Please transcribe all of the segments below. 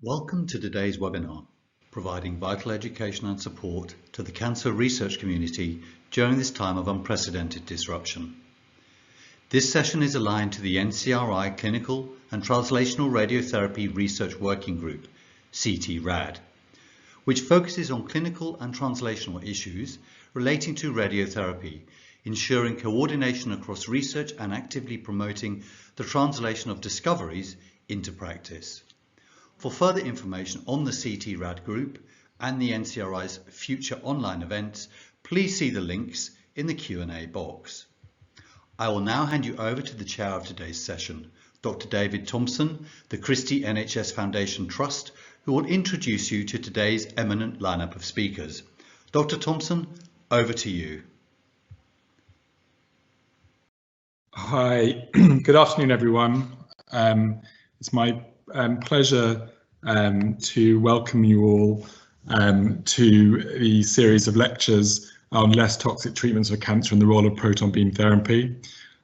Welcome to today's webinar, providing vital education and support to the cancer research community during this time of unprecedented disruption. This session is aligned to the NCRI Clinical and Translational Radiotherapy Research Working Group, CT-RAD, which focuses on clinical and translational issues relating to radiotherapy, ensuring coordination across research and actively promoting the translation of discoveries into practice. For further information on the CT-RAD group and the NCRI's future online events, please see the links in the Q&A box. I will now hand you over to the chair of today's session, Dr. David Thomson, the Christie NHS Foundation Trust, who will introduce you to today's eminent lineup of speakers. Dr. Thomson, over to you. Hi, good afternoon, everyone. It's my pleasure to welcome you all to the series of lectures on less toxic treatments for cancer and the role of proton beam therapy.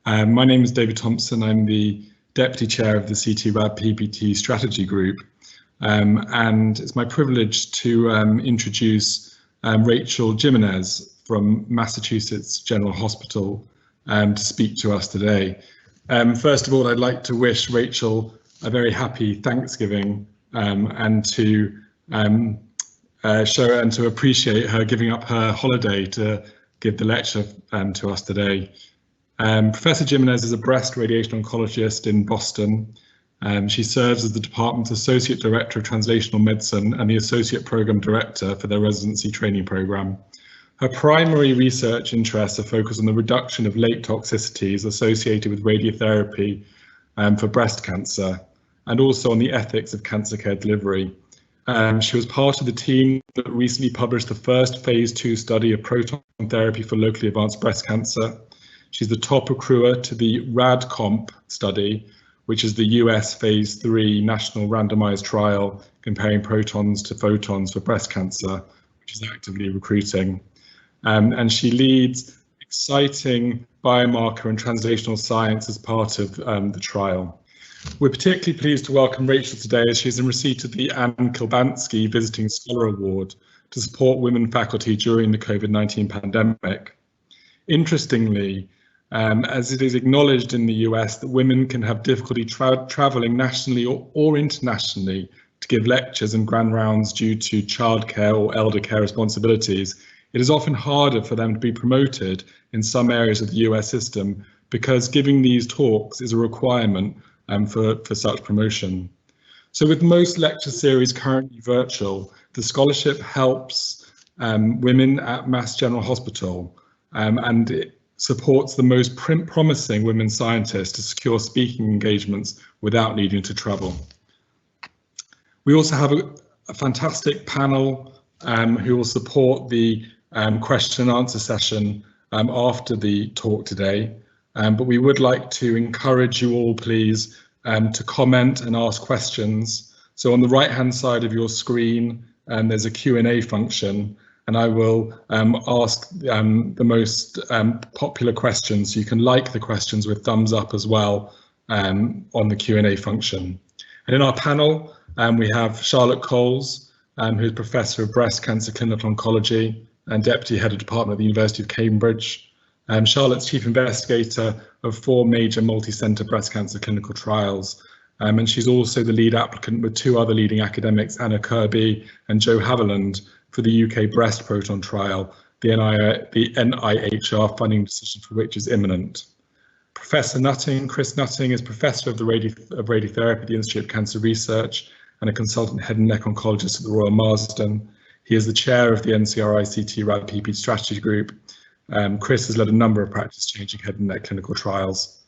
My name is David Thomson. I'm the Deputy Chair of the CT-RAD PPT Strategy Group, and it's my privilege to introduce Rachel Jimenez from Massachusetts General Hospital to speak to us today. First of all, I'd like to wish Rachel a very happy Thanksgiving and to show and to appreciate her giving up her holiday to give the lecture to us today. Professor Jimenez is a breast radiation oncologist in Boston. She serves as the department's Associate Director of Translational Medicine and the Associate Program Director for their residency training program. Her primary research interests are focused on the reduction of late toxicities associated with radiotherapy for breast cancer, and also on the ethics of cancer care delivery. She was part of the team that recently published the first phase 2 study of proton therapy for locally advanced breast cancer. She's the top accruer to the RAD-COMP study, which is the US phase 3 national randomized trial comparing protons to photons for breast cancer, which is actively recruiting. And she leads exciting biomarker and translational science as part of the trial. We're particularly pleased to welcome Rachel today as she's in receipt of the Anne Kilbansky Visiting Scholar Award to support women faculty during the COVID-19 pandemic. Interestingly, as it is acknowledged in the US that women can have difficulty traveling nationally or internationally to give lectures and grand rounds due to childcare or elder care responsibilities, it is often harder for them to be promoted in some areas of the US system because giving these talks is a requirement for such promotion. So with most lecture series currently virtual, the scholarship helps women at Mass General Hospital and it supports the most promising women scientists to secure speaking engagements without needing to travel. We also have a fantastic panel who will support the question and answer session after the talk today. But we would like to encourage you all, please, to comment and ask questions. So on the right-hand side of your screen, there's a Q&A function, and I will ask the most popular questions. You can like the questions with thumbs up as well on the Q&A function. And in our panel, we have Charlotte Coles, who's Professor of Breast Cancer Clinical Oncology and Deputy Head of Department at the University of Cambridge. Charlotte's Chief Investigator of 4 major multi-centre breast cancer clinical trials. And she's also the lead applicant with 2 other leading academics, Anna Kirby and Joe Haviland, for the UK breast proton trial, the NIHR funding decision for which is imminent. Professor Nutting, Chris Nutting, is Professor of Radiotherapy at the Institute of Cancer Research and a consultant head and neck oncologist at the Royal Marsden. He is the chair of the NCRI CT-RAD PPT Strategy Group. Chris has led a number of practice-changing head and neck clinical trials.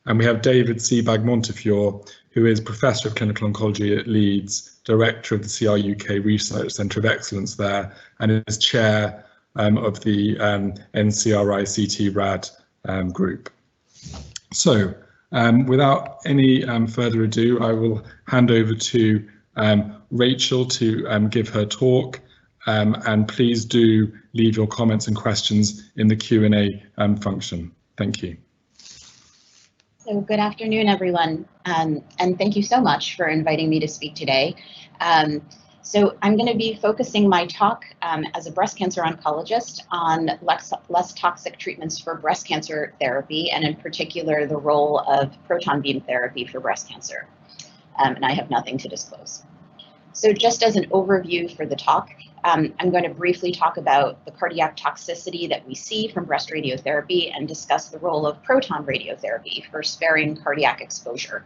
And we have David Sebag-Montefiore, who is Professor of Clinical Oncology at Leeds, Director of the CRUK Research Centre of Excellence there, and is Chair of the NCRI CT-RAD group. So, without any further ado, I will hand over to Rachel to give her talk. And please do leave your comments and questions in the Q&A function. Thank you. So good afternoon, everyone, and thank you so much for inviting me to speak today. So I'm going to be focusing my talk as a breast cancer oncologist on less toxic treatments for breast cancer therapy, and in particular the role of proton beam therapy for breast cancer. And I have nothing to disclose. So just as an overview for the talk, I'm going to briefly talk about the cardiac toxicity that we see from breast radiotherapy and discuss the role of proton radiotherapy for sparing cardiac exposure.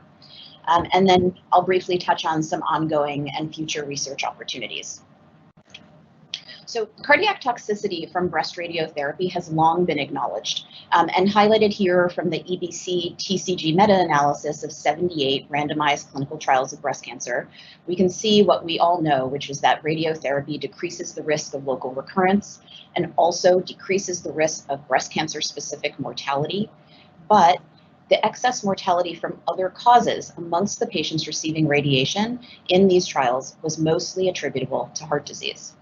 And then I'll briefly touch on some ongoing and future research opportunities. So cardiac toxicity from breast radiotherapy has long been acknowledged, and highlighted here from the EBC TCG meta-analysis of 78 randomized clinical trials of breast cancer, we can see what we all know, which is that radiotherapy decreases the risk of local recurrence and also decreases the risk of breast cancer-specific mortality, but the excess mortality from other causes amongst the patients receiving radiation in these trials was mostly attributable to heart disease.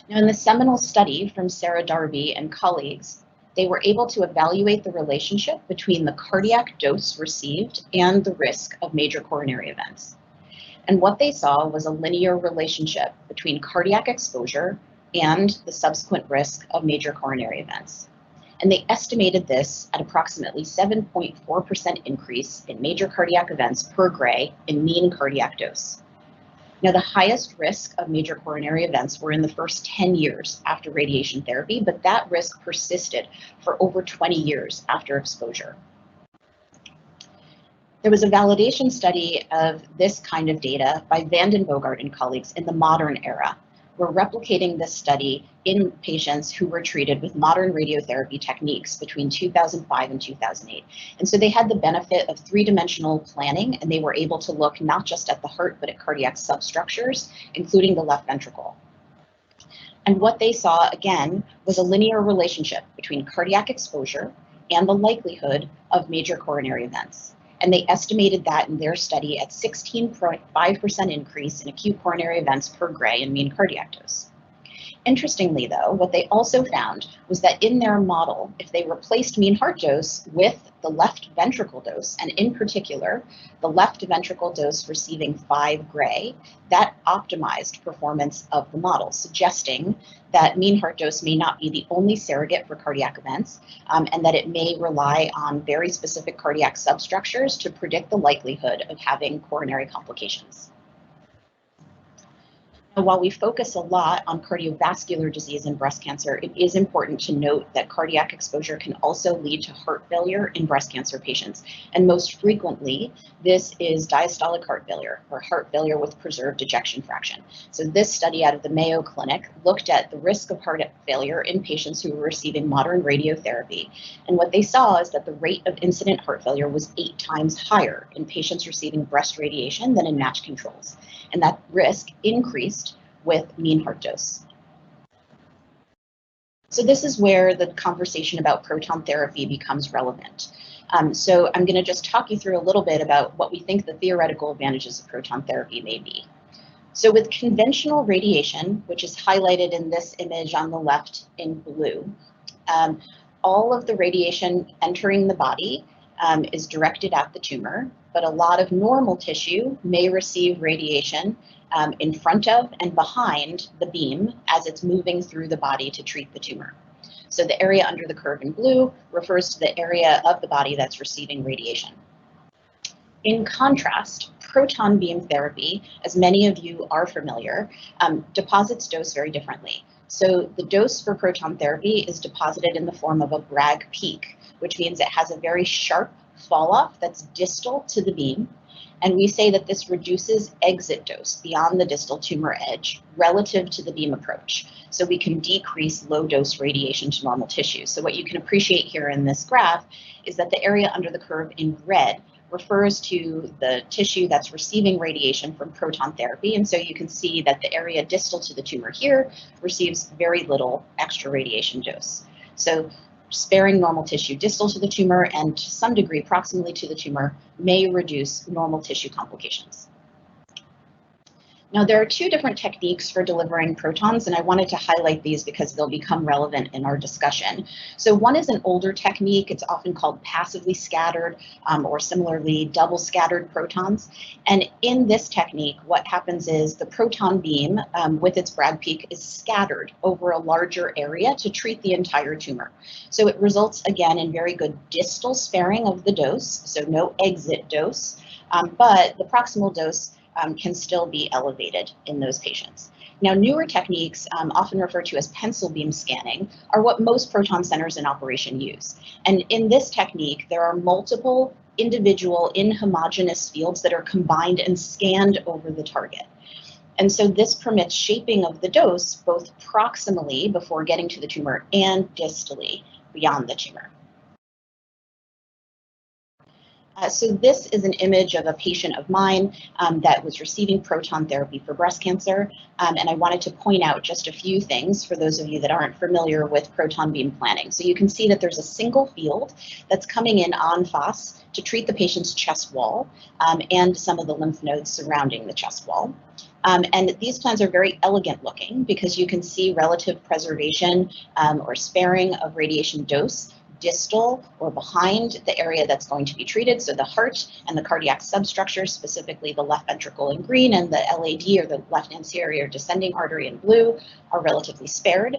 Now, in the seminal study from Sarah Darby and colleagues, they were able to evaluate the relationship between the cardiac dose received and the risk of major coronary events. And what they saw was a linear relationship between cardiac exposure and the subsequent risk of major coronary events. And they estimated this at approximately 7.4% increase in major cardiac events per gray in mean cardiac dose. Now, the highest risk of major coronary events were in the first 10 years after radiation therapy, but that risk persisted for over 20 years after exposure. There was a validation study of this kind of data by Vanden Bogaert and colleagues in the modern era. We're replicating this study in patients who were treated with modern radiotherapy techniques between 2005 and 2008. And so they had the benefit of three-dimensional planning, and they were able to look not just at the heart, but at cardiac substructures, including the left ventricle. And what they saw, again, was a linear relationship between cardiac exposure and the likelihood of major coronary events. And they estimated that in their study at 16.5% increase in acute coronary events per gray in mean cardiac dose. Interestingly, though, what they also found was that in their model, if they replaced mean heart dose with the left ventricle dose, and in particular, the left ventricle dose receiving 5 gray, that optimized performance of the model, suggesting that mean heart dose may not be the only surrogate for cardiac events, and that it may rely on very specific cardiac substructures to predict the likelihood of having coronary complications. While we focus a lot on cardiovascular disease and breast cancer, it is important to note that cardiac exposure can also lead to heart failure in breast cancer patients. And most frequently, this is diastolic heart failure, or heart failure with preserved ejection fraction. So this study out of the Mayo Clinic looked at the risk of heart failure in patients who were receiving modern radiotherapy. And what they saw is that the rate of incident heart failure was 8 times higher in patients receiving breast radiation than in matched controls. And that risk increased with mean heart dose. So this is where the conversation about proton therapy becomes relevant. So I'm going to just talk you through a little bit about what we think the theoretical advantages of proton therapy may be. So with conventional radiation, which is highlighted in this image on the left in blue, all of the radiation entering the body is directed at the tumor, but a lot of normal tissue may receive radiation in front of and behind the beam as it's moving through the body to treat the tumor. So the area under the curve in blue refers to the area of the body that's receiving radiation. In contrast, proton beam therapy, as many of you are familiar, deposits dose very differently. So the dose for proton therapy is deposited in the form of a Bragg peak, which means it has a very sharp fall off that's distal to the beam. And we say that this reduces exit dose beyond the distal tumor edge relative to the beam approach. So we can decrease low dose radiation to normal tissue. So what you can appreciate here in this graph is that the area under the curve in red refers to the tissue that's receiving radiation from proton therapy. And so you can see that the area distal to the tumor here receives very little extra radiation dose. So sparing normal tissue distal to the tumor and to some degree proximally to the tumor may reduce normal tissue complications. Now, there are two different techniques for delivering protons, and I wanted to highlight these because they'll become relevant in our discussion. So one is an older technique. It's often called passively scattered or similarly double scattered protons. And in this technique, what happens is the proton beam with its Bragg peak is scattered over a larger area to treat the entire tumor. So it results, again, in very good distal sparing of the dose, so no exit dose, but the proximal dose can still be elevated in those patients. Now, newer techniques, often referred to as pencil beam scanning, are what most proton centers in operation use. And in this technique, there are multiple individual inhomogeneous fields that are combined and scanned over the target. And so this permits shaping of the dose both proximally before getting to the tumor and distally beyond the tumor. So this is an image of a patient of mine that was receiving proton therapy for breast cancer. And I wanted to point out just a few things for those of you that aren't familiar with proton beam planning. So you can see that there's a single field that's coming in en face to treat the patient's chest wall and some of the lymph nodes surrounding the chest wall. And these plans are very elegant looking because you can see relative preservation or sparing of radiation dose distal or behind the area that's going to be treated. So the heart and the cardiac substructures, specifically the left ventricle in green and the LAD or the left anterior descending artery in blue, are relatively spared.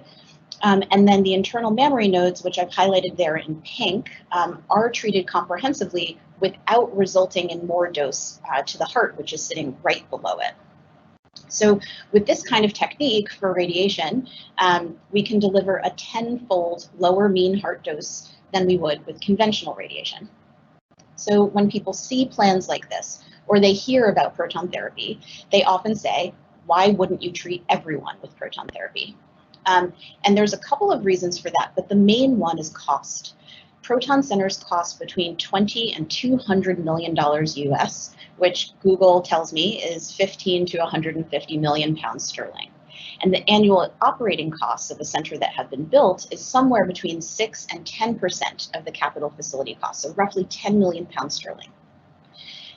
And then the internal mammary nodes, which I've highlighted there in pink, are treated comprehensively without resulting in more dose to the heart, which is sitting right below it. So with this kind of technique for radiation, we can deliver a 10-fold lower mean heart dose than we would with conventional radiation. So when people see plans like this, or they hear about proton therapy, they often say, why wouldn't you treat everyone with proton therapy? And there's a couple of reasons for that, but the main one is cost. Proton centers cost between $20 and $200 million US, which Google tells me is 15 to 150 million pounds sterling. And the annual operating costs of a center that have been built is somewhere between 6 and 10% of the capital facility cost, so roughly 10 million pounds sterling.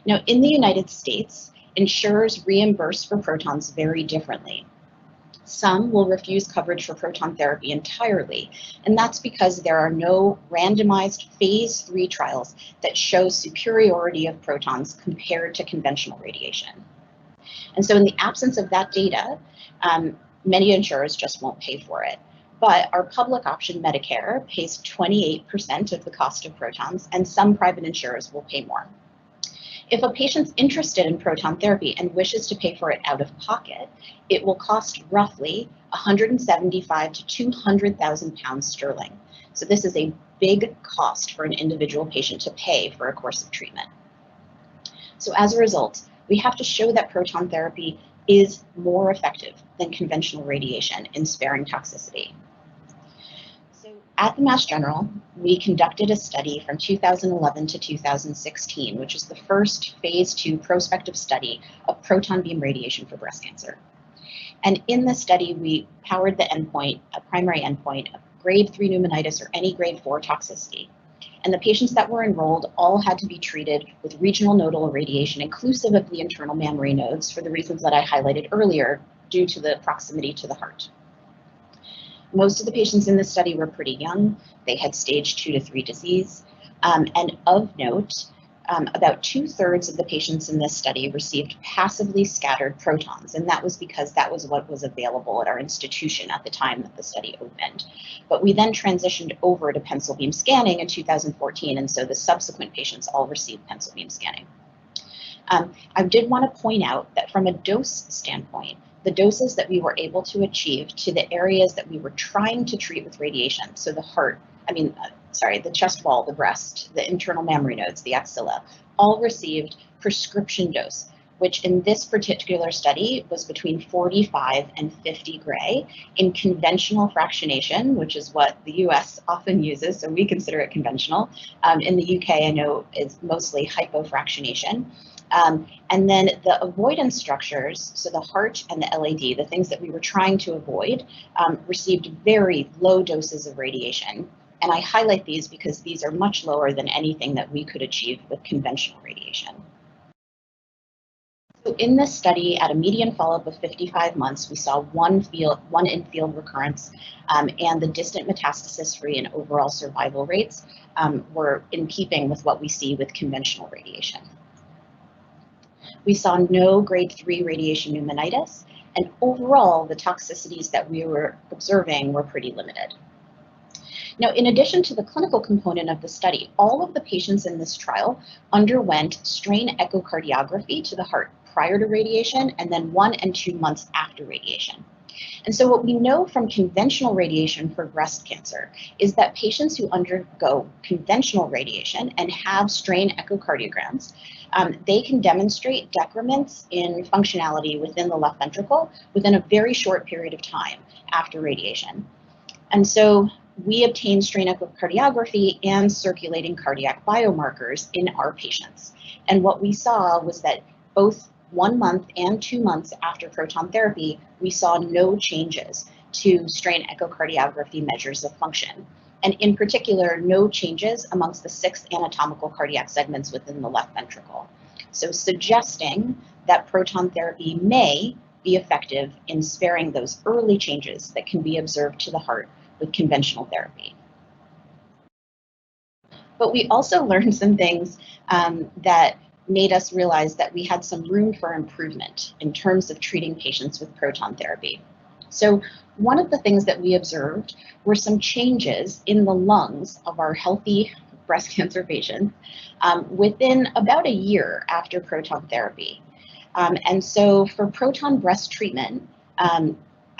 Now, in the United States, insurers reimburse for protons very differently. Some will refuse coverage for proton therapy entirely, and that's because there are no randomized phase 3 trials that show superiority of protons compared to conventional radiation. And so in the absence of that data, many insurers just won't pay for it. But our public option Medicare pays 28% of the cost of protons, and some private insurers will pay more. If a patient's interested in proton therapy and wishes to pay for it out of pocket, it will cost roughly 175 to 200,000 pounds sterling. So this is a big cost for an individual patient to pay for a course of treatment. So as a result, we have to show that proton therapy is more effective than conventional radiation in sparing toxicity. So at the Mass General, we conducted a study from 2011 to 2016, which is the first phase 2 prospective study of proton beam radiation for breast cancer. And in this study, we powered the endpoint, a primary endpoint of grade 3 pneumonitis or any grade 4 toxicity. And the patients that were enrolled all had to be treated with regional nodal irradiation, inclusive of the internal mammary nodes, for the reasons that I highlighted earlier, due to the proximity to the heart. Most of the patients in this study were pretty young. They had stage 2 to 3 disease. And of note, about 2/3 of the patients in this study received passively scattered protons, and that was because that was what was available at our institution at the time that the study opened. But we then transitioned over to pencil beam scanning in 2014, and so the subsequent patients all received pencil beam scanning. I did want to point out that from a dose standpoint, the doses that we were able to achieve to the areas that we were trying to treat with radiation, so the heart, the chest wall, the breast, the internal mammary nodes, the axilla, all received prescription dose, which in this particular study was between 45 and 50 gray in conventional fractionation, which is what the US often uses, so we consider it conventional. In the UK, I know is mostly hypofractionation. And then the avoidance structures, so the heart and the LAD, the things that we were trying to avoid, received very low doses of radiation. And I highlight these because these are much lower than anything that we could achieve with conventional radiation. So So in this study, at a median follow-up of 55 months, we saw one in-field recurrence, and the distant metastasis-free and overall survival rates were in keeping with what we see with conventional radiation. We saw no grade 3 radiation pneumonitis, and overall, the toxicities that we were observing were pretty limited. Now, in addition to the clinical component of the study, all of the patients in this trial underwent strain echocardiography to the heart prior to radiation and then 1 and 2 months after radiation. And so what we know from conventional radiation for breast cancer is that patients who undergo conventional radiation and have strain echocardiograms, they can demonstrate decrements in functionality within the left ventricle within a very short period of time after radiation. And so we obtained strain echocardiography and circulating cardiac biomarkers in our patients. And what we saw was that both 1 month and 2 months after proton therapy, we saw no changes to strain echocardiography measures of function. And in particular, no changes amongst the 6 anatomical cardiac segments within the left ventricle. So suggesting that proton therapy may be effective in sparing those early changes that can be observed to the heart with conventional therapy. But we also learned some things that made us realize that we had some room for improvement in terms of treating patients with proton therapy. So one of the things that we observed were some changes in the lungs of our healthy breast cancer patients within about a year after proton therapy. And so for proton breast treatment,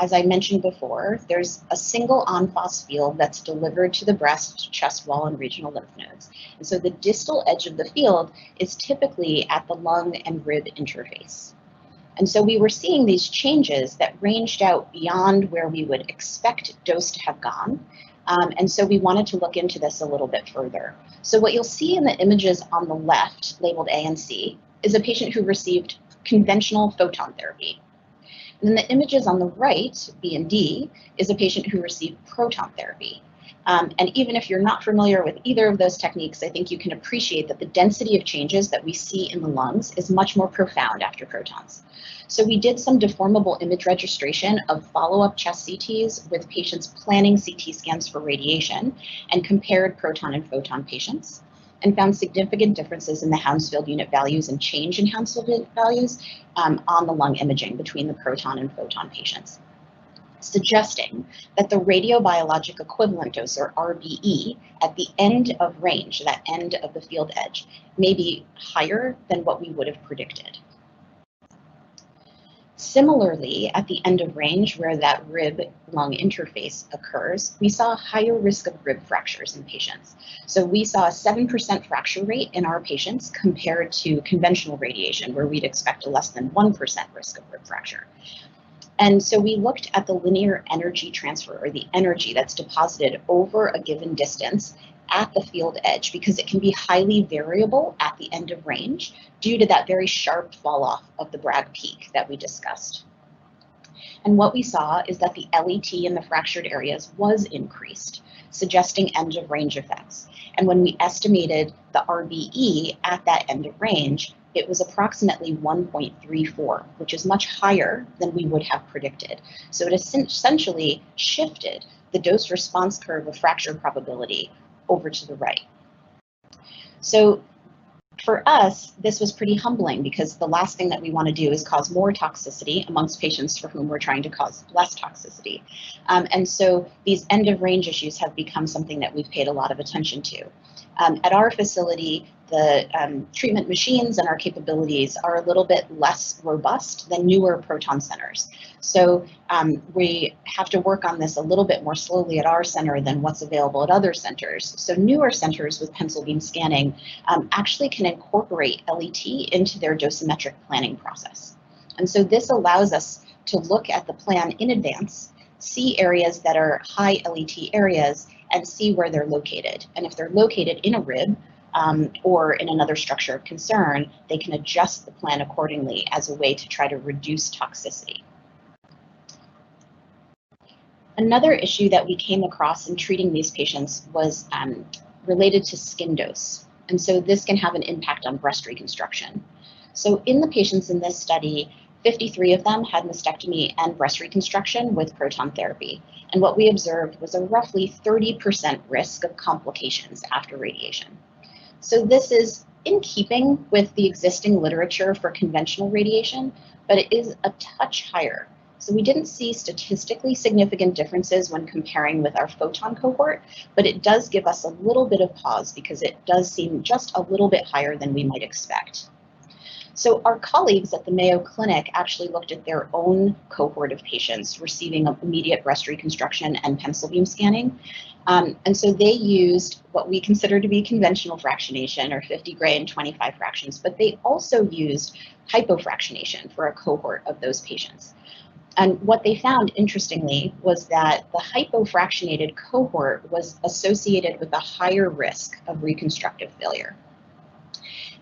as I mentioned before, there's a single on-phos field that's delivered to the breast, chest wall, and regional lymph nodes. And so the distal edge of the field is typically at the lung and rib interface. And so we were seeing these changes that ranged out beyond where we would expect dose to have gone. And so we wanted to look into this a little bit further. So what you'll see in the images on the left, labeled A and C, is a patient who received conventional photon therapy. And then the images on the right, B and D, is a patient who received proton therapy. And even if you're not familiar with either of those techniques, I think you can appreciate that the density of changes that we see in the lungs is much more profound after protons. So we did some deformable image registration of follow-up chest CTs with patients planning CT scans for radiation and compared proton and photon patients, and found significant differences in the Hounsfield unit values and change in Hounsfield unit values on the lung imaging between the proton and photon patients, suggesting that the radiobiologic equivalent dose, or RBE, at the end of range, that end of the field edge, may be higher than what we would have predicted. Similarly, at the end of range, where that rib-lung interface occurs, we saw a higher risk of rib fractures in patients. So we saw a 7% fracture rate in our patients compared to conventional radiation, where we'd expect a less than 1% risk of rib fracture. And so we looked at the linear energy transfer, or the energy that's deposited over a given distance at the field edge, because it can be highly variable at the end of range due to that very sharp fall off of the Bragg peak that we discussed. And what we saw is that the LET in the fractured areas was increased, suggesting end of range effects. And when we estimated the RBE at that end of range, it was approximately 1.34, which is much higher than we would have predicted. So it essentially shifted the dose response curve of fracture probability over to the right. So for us, this was pretty humbling, because the last thing that we want to do is cause more toxicity amongst patients for whom we're trying to cause less toxicity. And so these end of range issues have become something that we've paid a lot of attention to. At our facility, the treatment machines and our capabilities are a little bit less robust than newer proton centers. So we have to work on this a little bit more slowly at our center than what's available at other centers. So newer centers with pencil beam scanning actually can incorporate LET into their dosimetric planning process. And so this allows us to look at the plan in advance, see areas that are high LET areas, and see where they're located. And if they're located in a rib or in another structure of concern, they can adjust the plan accordingly as a way to try to reduce toxicity. Another issue that we came across in treating these patients was related to skin dose. And so this can have an impact on breast reconstruction. So in the patients in this study, 53 of them had mastectomy and breast reconstruction with proton therapy. And what we observed was a roughly 30% risk of complications after radiation. So this is in keeping with the existing literature for conventional radiation, but it is a touch higher. So we didn't see statistically significant differences when comparing with our photon cohort, but it does give us a little bit of pause because it does seem just a little bit higher than we might expect. So our colleagues at the Mayo Clinic actually looked at their own cohort of patients receiving immediate breast reconstruction and pencil beam scanning. And so they used what we consider to be conventional fractionation, or 50 gray and 25 fractions, but they also used hypofractionation for a cohort of those patients. And what they found, interestingly, was that the hypofractionated cohort was associated with a higher risk of reconstructive failure.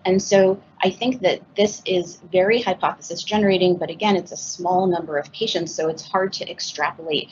And so I think that this is very hypothesis generating, but again, it's a small number of patients, so it's hard to extrapolate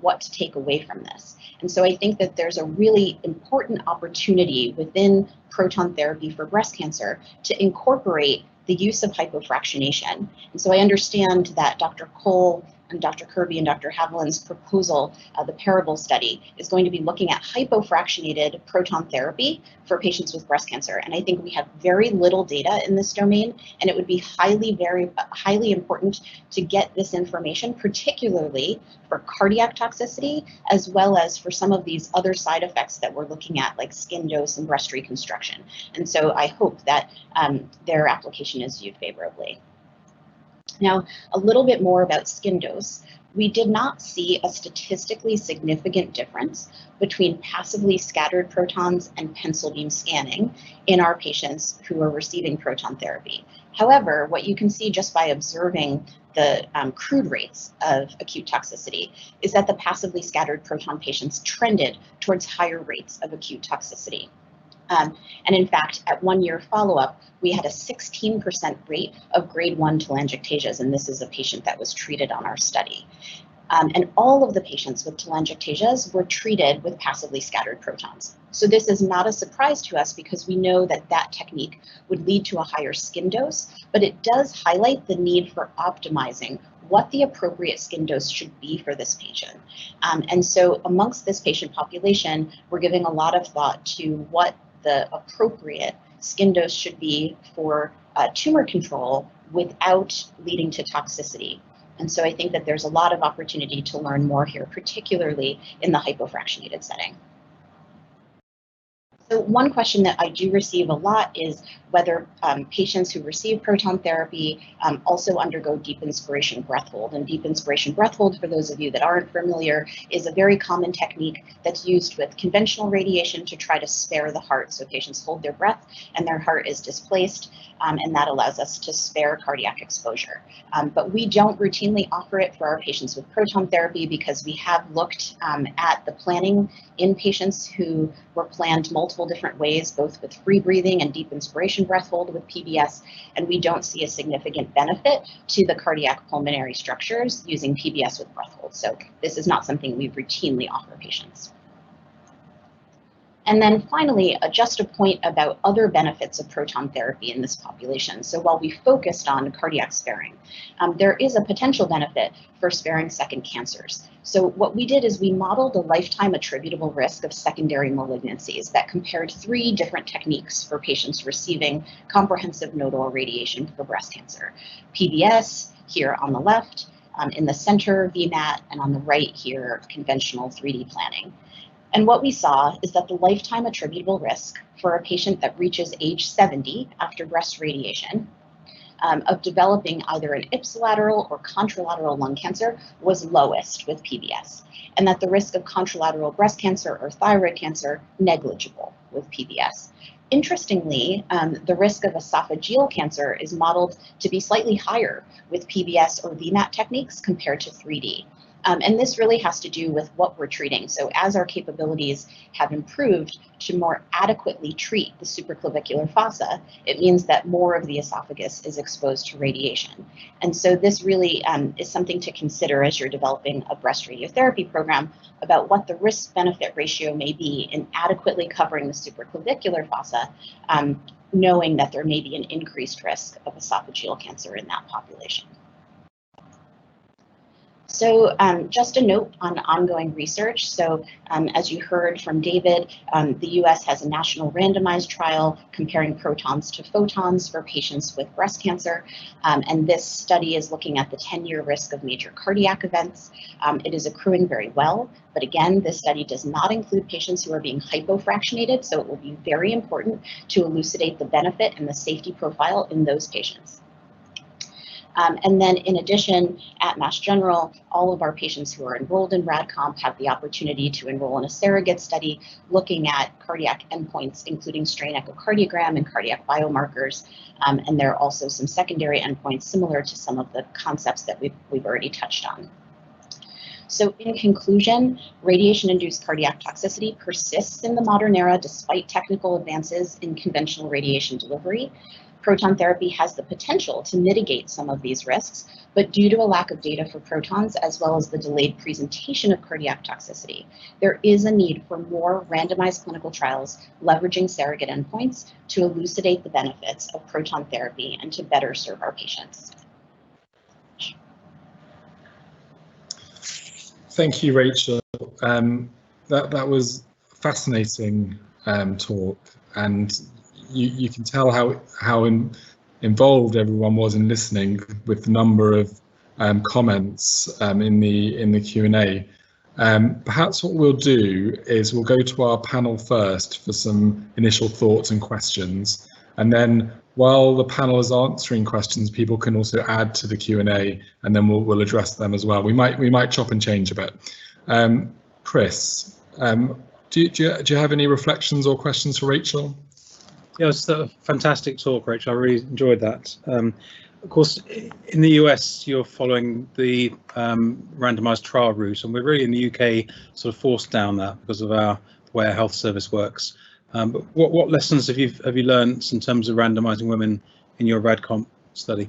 what to take away from this. And so I think that there's a really important opportunity within proton therapy for breast cancer to incorporate the use of hypofractionation. And so I understand that Dr. Cole and Dr. Kirby and Dr. Haviland's proposal, the Parable study, is going to be looking at hypofractionated proton therapy for patients with breast cancer. And I think we have very little data in this domain, and it would be highly important to get this information, particularly for cardiac toxicity, as well as for some of these other side effects that we're looking at, like skin dose and breast reconstruction. And so I hope that their application is viewed favorably. Now, a little bit more about skin dose. We did not see a statistically significant difference between passively scattered protons and pencil beam scanning in our patients who are receiving proton therapy. However, what you can see just by observing the crude rates of acute toxicity is that the passively scattered proton patients trended towards higher rates of acute toxicity. And in fact, at 1 year follow-up, we had a 16% rate of grade 1 telangiectasias, and this is a patient that was treated on our study. And all of the patients with telangiectasias were treated with passively scattered protons. So this is not a surprise to us because we know that that technique would lead to a higher skin dose, but it does highlight the need for optimizing what the appropriate skin dose should be for this patient. And so amongst this patient population, we're giving a lot of thought to what the appropriate skin dose should be for tumor control without leading to toxicity. And so I think that there's a lot of opportunity to learn more here, particularly in the hypofractionated setting. So one question that I do receive a lot is whether patients who receive proton therapy also undergo deep inspiration breath hold. And deep inspiration breath hold, for those of you that aren't familiar, is a very common technique that's used with conventional radiation to try to spare the heart. So patients hold their breath and their heart is displaced, and that allows us to spare cardiac exposure. But we don't routinely offer it for our patients with proton therapy because we have looked at the planning in patients who were planned multiple different ways, both with free breathing and deep inspiration breath hold with PBS, and we don't see a significant benefit to the cardiac pulmonary structures using PBS with breath hold. So this is not something we routinely offer patients. And then finally, just a point about other benefits of proton therapy in this population. So while we focused on cardiac sparing, there is a potential benefit for sparing second cancers. So what we did is we modeled a lifetime attributable risk of secondary malignancies that compared 3 different techniques for patients receiving comprehensive nodal irradiation for breast cancer. PBS here on the left, in the center VMAT, and on the right here, conventional 3D planning. And what we saw is that the lifetime attributable risk for a patient that reaches age 70 after breast radiation of developing either an ipsilateral or contralateral lung cancer was lowest with PBS, and that the risk of contralateral breast cancer or thyroid cancer negligible with PBS. Interestingly, the risk of esophageal cancer is modeled to be slightly higher with PBS or VMAT techniques compared to 3D. And this really has to do with what we're treating. So as our capabilities have improved to more adequately treat the supraclavicular fossa, it means that more of the esophagus is exposed to radiation. And so this really is something to consider as you're developing a breast radiotherapy program about what the risk-benefit ratio may be in adequately covering the supraclavicular fossa, knowing that there may be an increased risk of esophageal cancer in that population. So just a note on ongoing research. So as you heard from David, the US has a national randomized trial comparing protons to photons for patients with breast cancer. And this study is looking at the 10-year risk of major cardiac events. It is accruing very well, but again, this study does not include patients who are being hypofractionated, so it will be very important to elucidate the benefit and the safety profile in those patients. And then in addition, at Mass General, all of our patients who are enrolled in RADCOMP have the opportunity to enroll in a surrogate study looking at cardiac endpoints, including strain echocardiogram and cardiac biomarkers. And there are also some secondary endpoints similar to some of the concepts that we've already touched on. So in conclusion, radiation-induced cardiac toxicity persists in the modern era despite technical advances in conventional radiation delivery. Proton therapy has the potential to mitigate some of these risks, but due to a lack of data for protons, as well as the delayed presentation of cardiac toxicity, there is a need for more randomized clinical trials leveraging surrogate endpoints to elucidate the benefits of proton therapy and to better serve our patients. Thank you, Rachel. That was a fascinating talk, and you can tell how involved everyone was in listening with the number of comments in the Q&A. Perhaps what we'll do is we'll go to our panel first for some initial thoughts and questions, and then while the panel is answering questions, people can also add to the Q&A, and then we'll address them as well. We might chop and change a bit. Chris, do you have any reflections or questions for Rachel? Yeah, it was a fantastic talk, Rachel. I really enjoyed that. Of course, in the US, you're following the randomized trial route, and we're really in the UK sort of forced down that because of the way our health service works. But what lessons have you learned in terms of randomizing women in your RADCOMP study?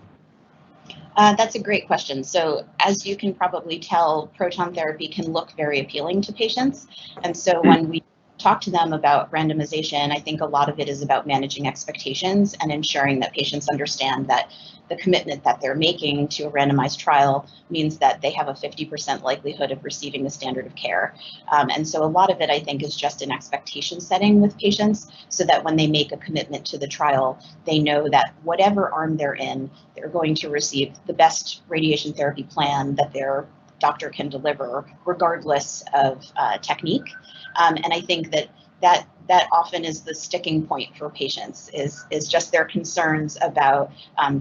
That's a great question. So as you can probably tell, proton therapy can look very appealing to patients. And so when we talk to them about randomization, I think a lot of it is about managing expectations and ensuring that patients understand that the commitment that they're making to a randomized trial means that they have a 50% likelihood of receiving the standard of care. And so a lot of it, I think, is just an expectation setting with patients so that when they make a commitment to the trial, they know that whatever arm they're in, they're going to receive the best radiation therapy plan that their doctor can deliver, regardless of technique. And I think that often is the sticking point for patients is just their concerns about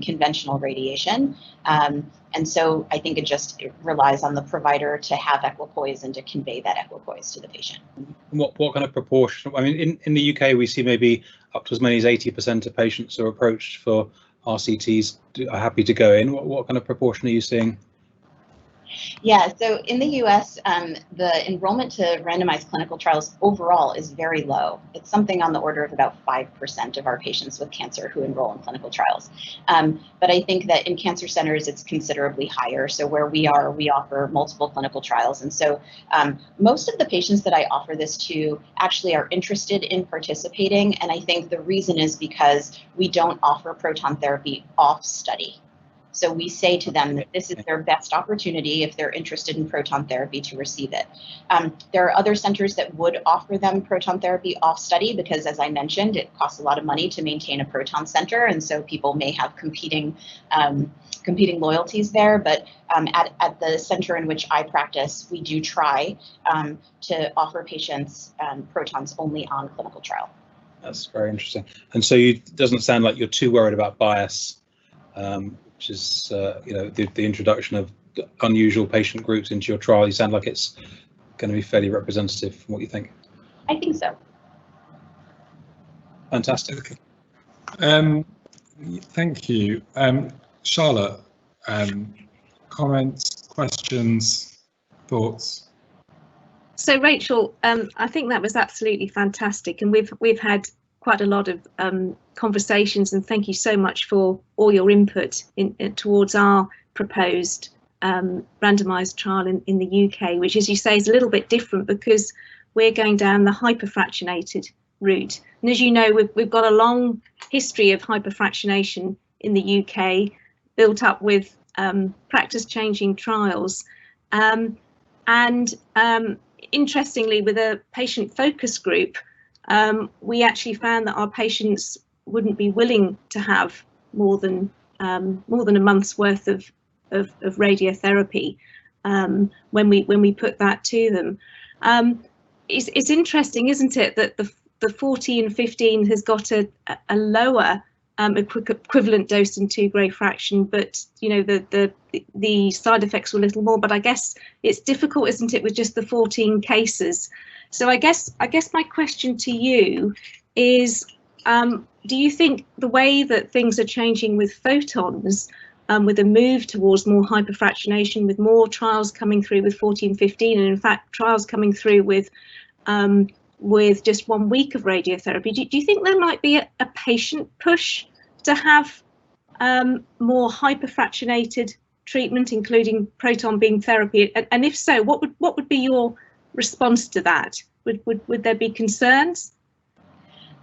conventional radiation. And so I think it relies on the provider to have equipoise and to convey that equipoise to the patient. What kind of proportion? I mean, in the UK, we see maybe up to as many as 80% of patients who are approached for RCTs are happy to go in. What kind of proportion are you seeing? Yeah, so in the US, the enrollment to randomized clinical trials overall is very low. It's something on the order of about 5% of our patients with cancer who enroll in clinical trials. But I think that in cancer centers, it's considerably higher. So where we are, we offer multiple clinical trials. And so most of the patients that I offer this to actually are interested in participating. And I think the reason is because we don't offer proton therapy off study. So we say to them that this is their best opportunity if they're interested in proton therapy to receive it. There are other centers that would offer them proton therapy off study because, as I mentioned, it costs a lot of money to maintain a proton center, and so people may have competing loyalties there. But at the center in which I practice, we do try to offer patients protons only on clinical trial. That's very interesting. And so it doesn't sound like you're too worried about bias. Which is, the introduction of unusual patient groups into your trial. You sound like it's going to be fairly representative from what you think. I think so. Fantastic. Thank you. Charlotte, comments, questions? thoughts? So Rachel, I think that was absolutely fantastic, and we've had quite a lot of conversations, and thank you so much for all your input towards our proposed randomised trial in the UK, which, as you say, is a little bit different because we're going down the hyperfractionated route. And as you know, we've got a long history of hyperfractionation in the UK, built up with practice-changing trials. Interestingly, with a patient focus group, we actually found that our patients wouldn't be willing to have more than a month's worth of radiotherapy when we put that to them. It's interesting, isn't it, that the 14-15 has got a lower equivalent dose in 2 Gray fraction, but you know the side effects were a little more. But I guess it's difficult, isn't it, with just the 14 cases? So I guess my question to you is, do you think the way that things are changing with photons, with a move towards more hyperfractionation, with more trials coming through with 14-15, and in fact trials coming through with just 1 week of radiotherapy, do you think there might be a patient push to have more hyperfractionated treatment, including proton beam therapy? And if so, what would be your response to that? Would there be concerns?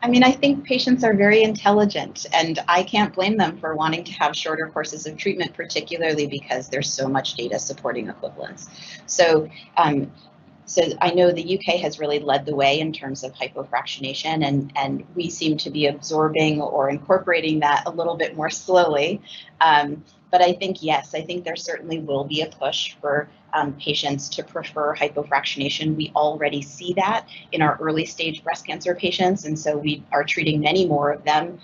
I mean, I think patients are very intelligent, and I can't blame them for wanting to have shorter courses of treatment, particularly because there's so much data supporting equivalence. So I know the UK has really led the way in terms of hypofractionation, and we seem to be absorbing or incorporating that a little bit more slowly. But I think, yes, I think there certainly will be a push for patients to prefer hypofractionation. We already see that in our early stage breast cancer patients, and so we are treating many more of them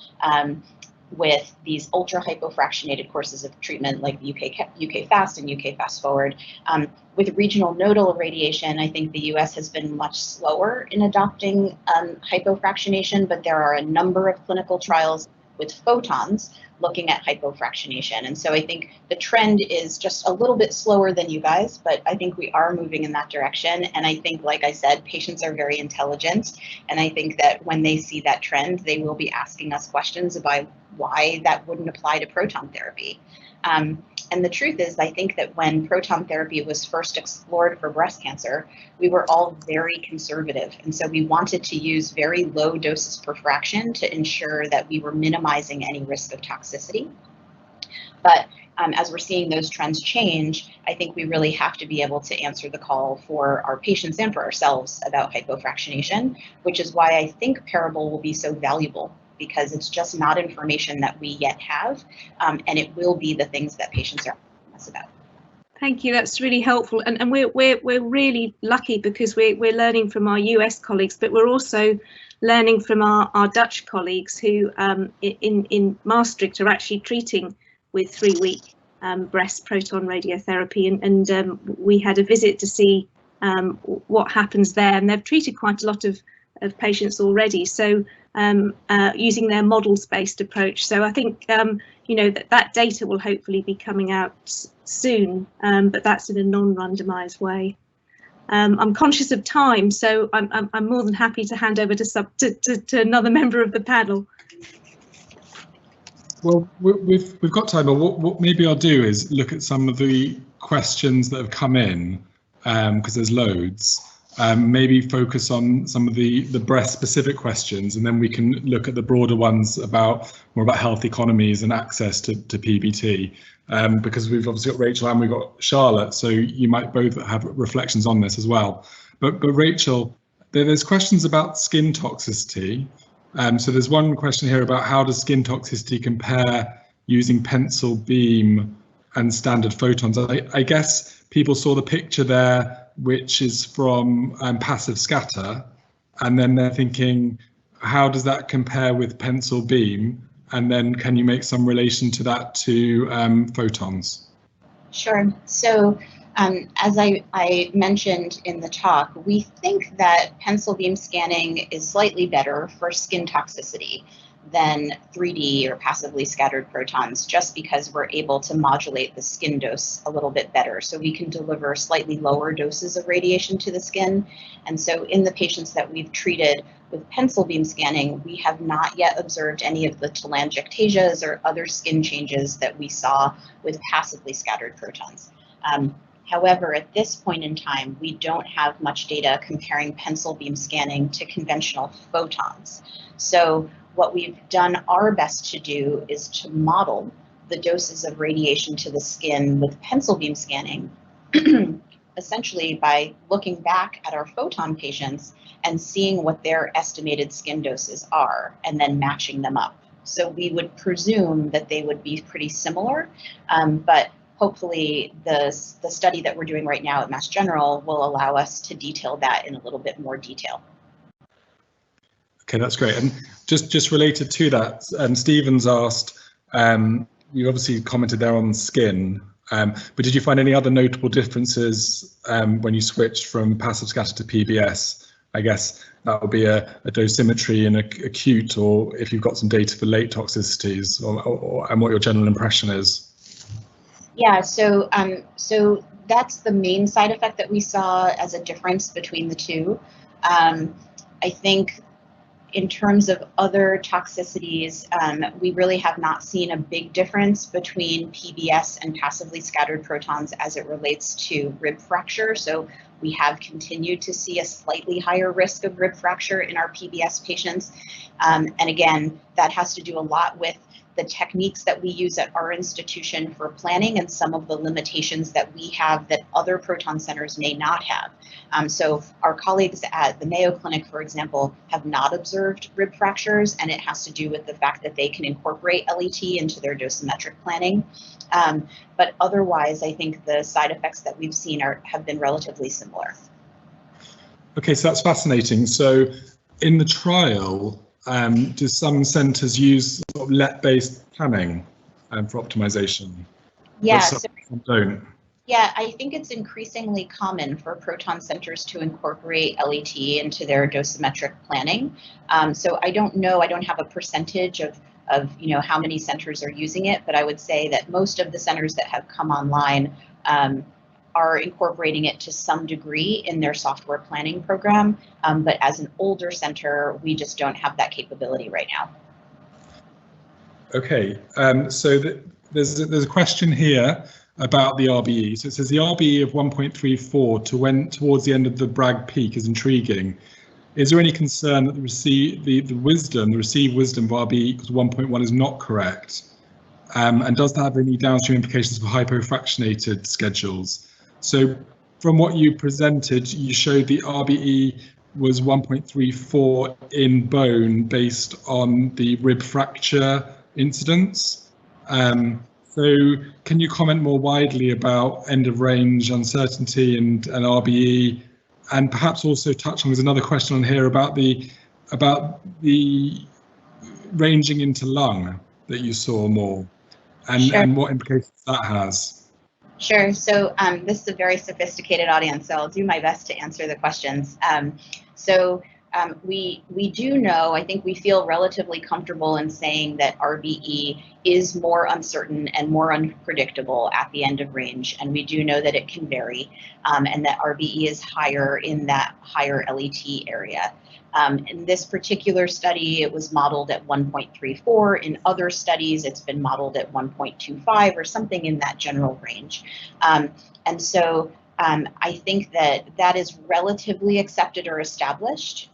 with these ultra hypofractionated courses of treatment like UK Fast and UK Fast Forward. With regional nodal irradiation, I think the US has been much slower in adopting hypofractionation, but there are a number of clinical trials with photons looking at hypofractionation. And so I think the trend is just a little bit slower than you guys, but I think we are moving in that direction. And I think, like I said, patients are very intelligent. And I think that when they see that trend, they will be asking us questions about why that wouldn't apply to proton therapy. And the truth is, I think that when proton therapy was first explored for breast cancer, we were all very conservative. And so we wanted to use very low doses per fraction to ensure that we were minimizing any risk of toxicity. But as we're seeing those trends change, I think we really have to be able to answer the call for our patients and for ourselves about hypofractionation, which is why I think Parable will be so valuable, because it's just not information that we yet have, and it will be the things that patients are asking us about. Thank you, that's really helpful, and we're really lucky because we're learning from our US colleagues, but we're also learning from our Dutch colleagues who in Maastricht are actually treating with 3-week breast proton radiotherapy, and we had a visit to see what happens there, and they've treated quite a lot of patients already, so using their models-based approach. So I think you know that data will hopefully be coming out soon, but that's in a non-randomized way. I'm conscious of time, so I'm more than happy to hand over to another member of the panel. Well, we've got time, but what maybe I'll do is look at some of the questions that have come in, because there's loads. Maybe focus on some of the breast specific questions, and then we can look at the broader ones more about health economies and access to PBT, because we've obviously got Rachel and we've got Charlotte, so you might both have reflections on this as well. But Rachel, there's questions about skin toxicity. So there's one question here about how does skin toxicity compare using pencil beam and standard photons. I guess people saw the picture there, which is from passive scatter, and then they're thinking, how does that compare with pencil beam? And then can you make some relation to that to photons? Sure. So as I mentioned in the talk, we think that pencil beam scanning is slightly better for skin toxicity than 3D or passively scattered protons, just because we're able to modulate the skin dose a little bit better. So we can deliver slightly lower doses of radiation to the skin. And so in the patients that we've treated with pencil beam scanning, we have not yet observed any of the telangiectasias or other skin changes that we saw with passively scattered protons. However, at this point in time, we don't have much data comparing pencil beam scanning to conventional photons. So what we've done our best to do is to model the doses of radiation to the skin with pencil beam scanning, essentially by looking back at our photon patients and seeing what their estimated skin doses are and then matching them up. So we would presume that they would be pretty similar, but hopefully the study that we're doing right now at Mass General will allow us to detail that in a little bit more detail. Okay, that's great. And just related to that, Stephen's asked, you obviously commented there on skin, but did you find any other notable differences when you switched from passive scatter to PBS? I guess that would be a dosimetry in acute, or if you've got some data for late toxicities, and what your general impression is. Yeah, so that's the main side effect that we saw as a difference between the two. I think in terms of other toxicities, we really have not seen a big difference between PBS and passively scattered protons as it relates to rib fracture. So we have continued to see a slightly higher risk of rib fracture in our PBS patients. And again, that has to do a lot with the techniques that we use at our institution for planning and some of the limitations that we have that other proton centers may not have. So our colleagues at the Mayo Clinic, for example, have not observed rib fractures, and it has to do with the fact that they can incorporate LET into their dosimetric planning. But otherwise, I think the side effects that we've seen have been relatively similar. Okay, so that's fascinating. So in the trial, do some centres use sort of LET-based planning for optimization? Yeah, some don't. Yeah, I think it's increasingly common for proton centers to incorporate LET into their dosimetric planning. So I don't know, I don't have a percentage of how many centers are using it, but I would say that most of the centers that have come online are incorporating it to some degree in their software planning program. But as an older center, we just don't have that capability right now. Okay, so there's a question here about the RBE. So it says the RBE of 1.34 towards the end of the Bragg peak is intriguing. Is there any concern that the received wisdom of RBE equals 1.1 is not correct? And does that have any downstream implications for hypofractionated schedules? So from what you presented, you showed the RBE was 1.34 in bone based on the rib fracture incidence. So can you comment more widely about end of range uncertainty and RBE, and perhaps also touch on, there's another question on here about the ranging into lung that you saw more, and, sure. And what implications that has? Sure. So this is a very sophisticated audience, so I'll do my best to answer the questions. We do know, I think we feel relatively comfortable in saying that RBE is more uncertain and more unpredictable at the end of range, and we do know that it can vary, and that RBE is higher in that higher LET area. In this particular study, it was modeled at 1.34. In other studies, it's been modeled at 1.25 or something in that general range. And so I think that is relatively accepted or established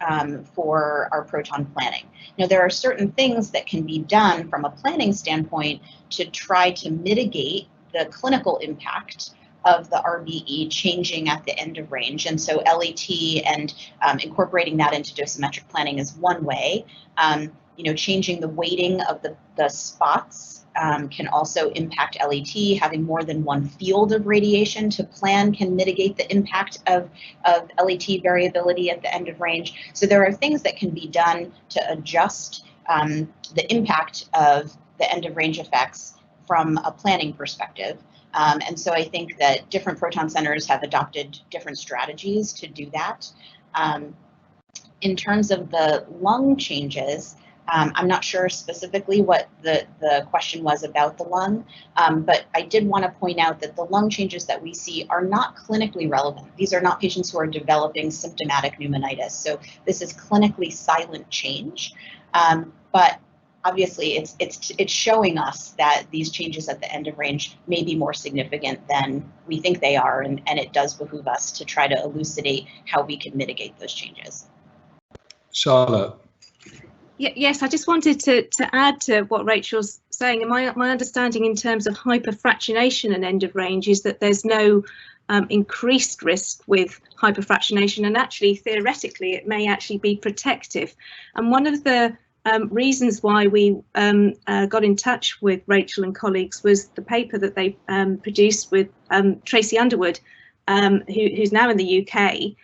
for our proton planning. Now, there are certain things that can be done from a planning standpoint to try to mitigate the clinical impact of the RBE changing at the end of range. And so LET and incorporating that into dosimetric planning is one way. Changing the weighting of the spots can also impact LET. Having more than one field of radiation to plan can mitigate the impact of LET variability at the end of range. So there are things that can be done to adjust the impact of the end of range effects from a planning perspective. And so I think that different proton centers have adopted different strategies to do that. In terms of the lung changes, I'm not sure specifically what the question was about the lung, but I did want to point out that the lung changes that we see are not clinically relevant. These are not patients who are developing symptomatic pneumonitis. So this is clinically silent change, but obviously it's showing us that these changes at the end of range may be more significant than we think they are, and it does behoove us to try to elucidate how we can mitigate those changes. Charlotte. Yes, I just wanted to add to what Rachel's saying. And my understanding in terms of hyperfractionation and end of range is that there's no increased risk with hyperfractionation, and actually theoretically it may actually be protective. And one of the reasons why we got in touch with Rachel and colleagues was the paper that they produced with Tracy Underwood, who's now in the UK,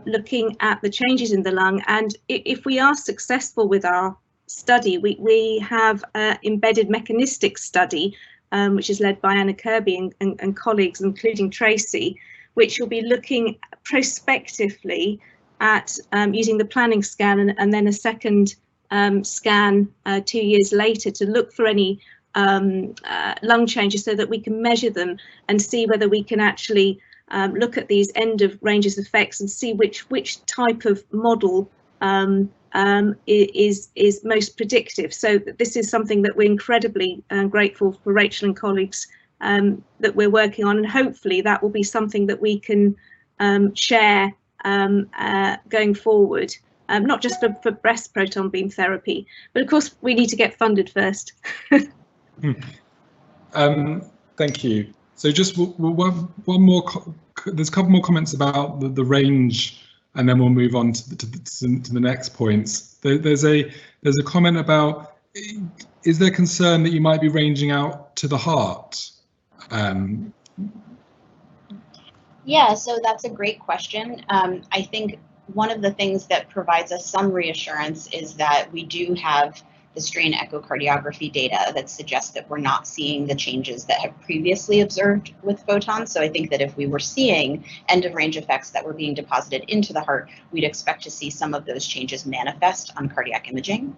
looking at the changes in the lung. And if we are successful with our study, we have an embedded mechanistic study, which is led by Anna Kirby and colleagues, including Tracy, which will be looking prospectively at using the planning scan and then a second scan 2 years later to look for any lung changes so that we can measure them and see whether we can actually look at these end of ranges effects and see which type of model is most predictive. So this is something that we're incredibly grateful for Rachel and colleagues that we're working on, and hopefully that will be something that we can share going forward, not just for breast proton beam therapy, but of course we need to get funded first. Thank you. So just one more, there's a couple more comments about the range, and then we'll move on to the next points. There's a comment about, is there concern that you might be ranging out to the heart? Yeah, so that's a great question. I think one of the things that provides us some reassurance is that we do have the strain echocardiography data that suggests that we're not seeing the changes that have previously observed with photons. So I think that if we were seeing end of range effects that were being deposited into the heart, we'd expect to see some of those changes manifest on cardiac imaging.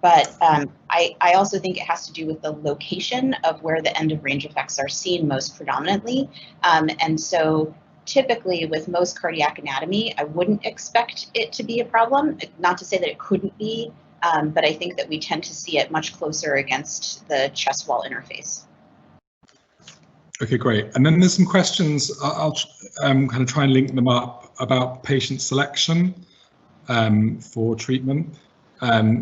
But I also think it has to do with the location of where the end of range effects are seen most predominantly. And so typically with most cardiac anatomy, I wouldn't expect it to be a problem. Not to say that it couldn't be, but I think that we tend to see it much closer against the chest wall interface. Okay, great. And then there's some questions, I'll kind of try and link them up, about patient selection for treatment.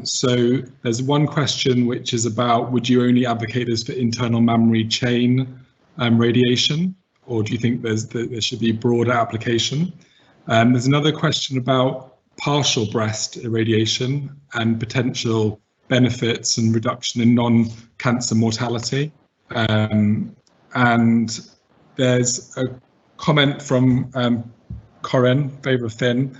So there's one question which is about, would you only advocate this for internal mammary chain radiation, or do you think there should be broader application? There's another question about partial breast irradiation and potential benefits and reduction in non-cancer mortality. And there's a comment from Corinne, favour of Finn,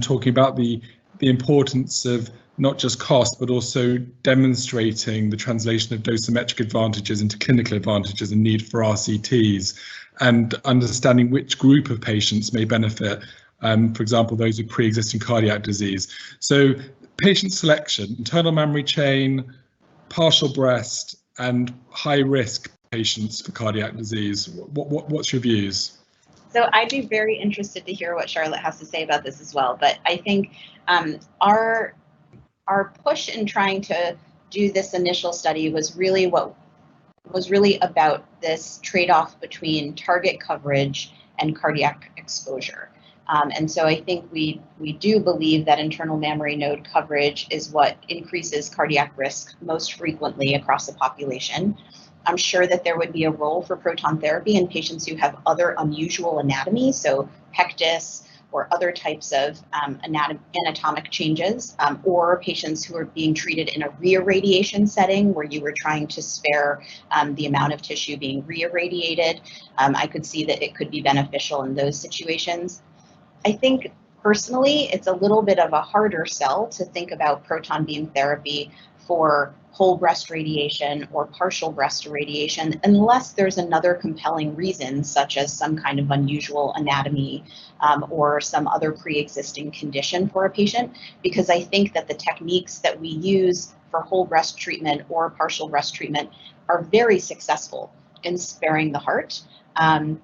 talking about the importance of not just cost, but also demonstrating the translation of dosimetric advantages into clinical advantages and need for RCTs, and understanding which group of patients may benefit, for example, those with pre-existing cardiac disease. So patient selection, internal mammary chain, partial breast, and high-risk patients for cardiac disease. What's your views? So I'd be very interested to hear what Charlotte has to say about this as well. But I think our push in trying to do this initial study was really about this trade-off between target coverage and cardiac exposure. And so I think we do believe that internal mammary node coverage is what increases cardiac risk most frequently across the population. I'm sure that there would be a role for proton therapy in patients who have other unusual anatomy, so pectus or other types of anatomic changes, or patients who are being treated in a reirradiation setting where you were trying to spare the amount of tissue being reirradiated. I could see that it could be beneficial in those situations. I think personally, it's a little bit of a harder sell to think about proton beam therapy for whole breast radiation or partial breast irradiation unless there's another compelling reason, such as some kind of unusual anatomy or some other pre-existing condition for a patient, because I think that the techniques that we use for whole breast treatment or partial breast treatment are very successful in sparing the heart and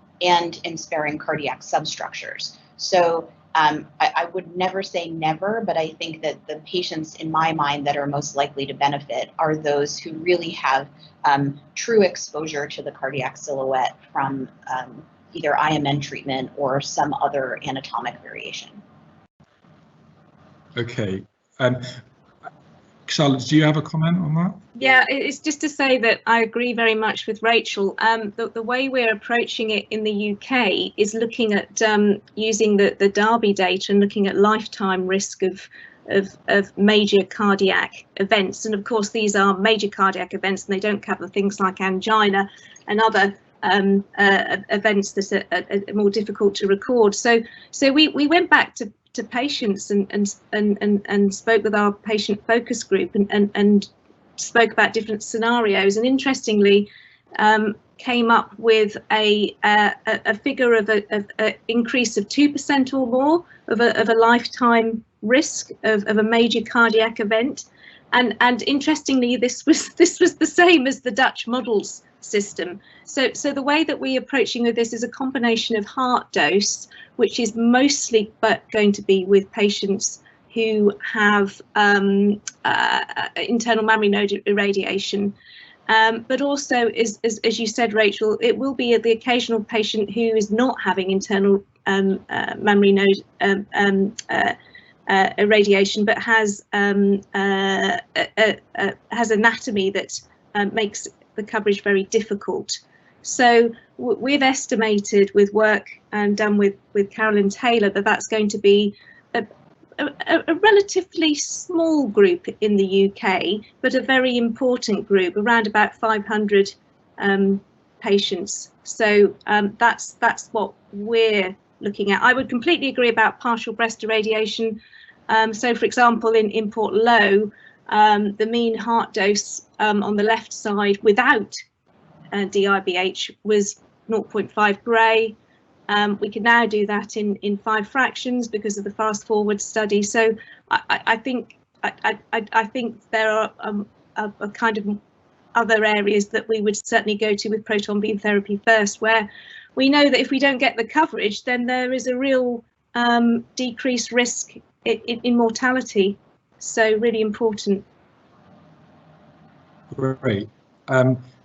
in sparing cardiac substructures. So I would never say never, but I think that the patients in my mind that are most likely to benefit are those who really have true exposure to the cardiac silhouette from either IMN treatment or some other anatomic variation. Okay. Charlotte, do you have a comment on that? Yeah, it's just to say that I agree very much with Rachel. The way we're approaching it in the UK is looking at using the Derby data and looking at lifetime risk of major cardiac events. And of course, these are major cardiac events and they don't cover things like angina and other events that are more difficult to record. So we went back to patients and spoke with our patient focus group and spoke about different scenarios, and interestingly came up with a figure of an increase of 2% or more of a lifetime risk of a major cardiac event, and interestingly this was the same as the Dutch models system. So the way that we're approaching with this is a combination of heart dose, which is mostly but going to be with patients who have internal mammary node irradiation, but also, as you said, Rachel, it will be the occasional patient who is not having internal mammary node irradiation, but has anatomy that makes the coverage very difficult. So we've estimated with work done with Carolyn Taylor that that's going to be a relatively small group in the UK, but a very important group, around about 500 patients. So that's what we're looking at. I would completely agree about partial breast irradiation. So for example, in Port Low, the mean heart dose on the left side without DIBH was 0.5 Gray. We can now do that in 5 fractions because of the fast forward study. So I think there are a kind of other areas that we would certainly go to with proton beam therapy first, where we know that if we don't get the coverage, then there is a real decreased risk in mortality. So really important. Great.